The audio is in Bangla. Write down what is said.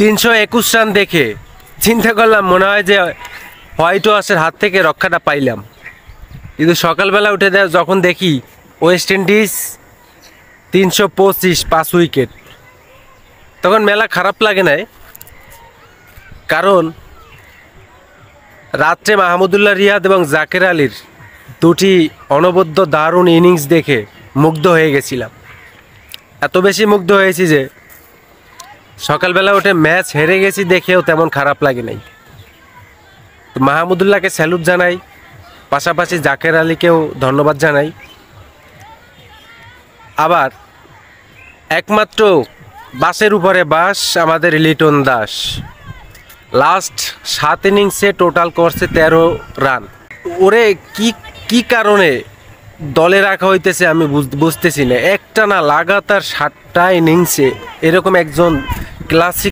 321 রান দেখে চিন্তা করলাম মনে হয় যে হোয়াইট ওয়াশের হাত থেকে রক্ষাটা পাইলাম। কিন্তু সকালবেলা উঠে যখন দেখি ওয়েস্ট ইন্ডিজ 325 5 উইকেট, তখন মেলা খারাপ লাগে নাই। কারণ রাত্রে মাহমুদুল্লাহ রিয়াদ এবং জাকের আলীর দুটি অনবদ্য দারুণ ইনিংস দেখে মুগ্ধ হয়ে গেছিলাম। এত বেশি মুগ্ধ হয়েছি যে সকালবেলা উঠে ম্যাচ হেরে গেছি দেখেও তেমন খারাপ লাগে নাই। তো মাহমুদুল্লাহকে স্যালুট জানাই, পাশাপাশি জাকের আলীকেও ধন্যবাদ জানাই। আবার একমাত্র বাসের উপরে বাস আমাদের লিটন দাস লাস্ট 7 ইনিংসে টোটাল করছে 13 রান। ওরে কি কারণে দলে রাখা হইতেছে আমি বুঝতেছি না। একটা না লাগাতার 7টা ইনিংসে এরকম একজন ক্লাসিক